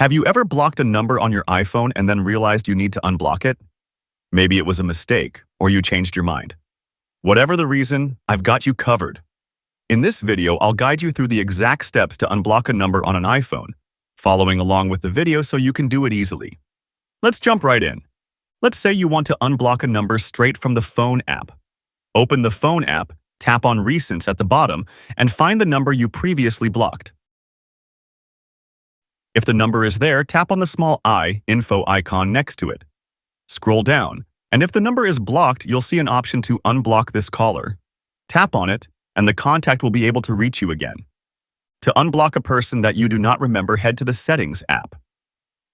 Have you ever blocked a number on your iPhone and then realized you need to unblock it? Maybe it was a mistake, or you changed your mind. Whatever the reason, I've got you covered. In this video, I'll guide you through the exact steps to unblock a number on an iPhone, following along with the video so you can do it easily. Let's jump right in. Let's say you want to unblock a number straight from the phone app. Open the phone app, tap on Recents at the bottom, and find the number you previously blocked. If the number is there, tap on the small I info icon next to it. Scroll down, and if the number is blocked, you'll see an option to unblock this caller. Tap on it, and the contact will be able to reach you again. To unblock a person that you do not remember, head to the Settings app.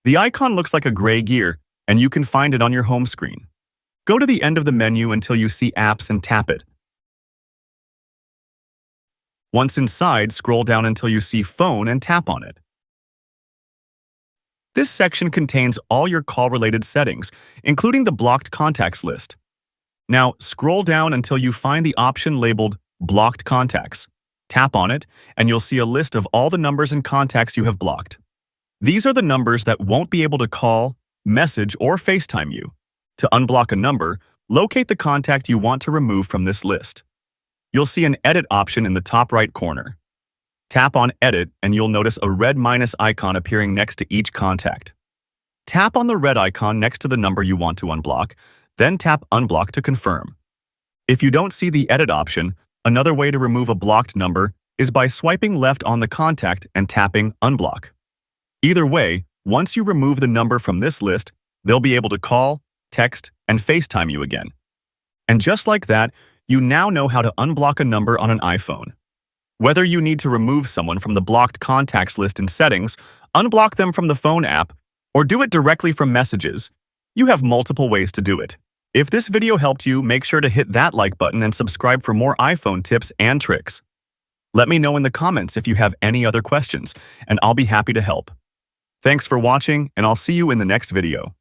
The icon looks like a gray gear, and you can find it on your home screen. Go to the end of the menu until you see Apps and tap it. Once inside, scroll down until you see Phone and tap on it. This section contains all your call-related settings, including the blocked contacts list. Now, scroll down until you find the option labeled Blocked Contacts. Tap on it, and you'll see a list of all the numbers and contacts you have blocked. These are the numbers that won't be able to call, message, or FaceTime you. To unblock a number, locate the contact you want to remove from this list. You'll see an Edit option in the top right corner. Tap on Edit and you'll notice a red minus icon appearing next to each contact. Tap on the red icon next to the number you want to unblock, then tap Unblock to confirm. If you don't see the Edit option, another way to remove a blocked number is by swiping left on the contact and tapping Unblock. Either way, once you remove the number from this list, they'll be able to call, text, and FaceTime you again. And just like that, you now know how to unblock a number on an iPhone. Whether you need to remove someone from the blocked contacts list in Settings, unblock them from the phone app, or do it directly from Messages, you have multiple ways to do it. If this video helped you, make sure to hit that like button and subscribe for more iPhone tips and tricks. Let me know in the comments if you have any other questions, and I'll be happy to help. Thanks for watching, and I'll see you in the next video.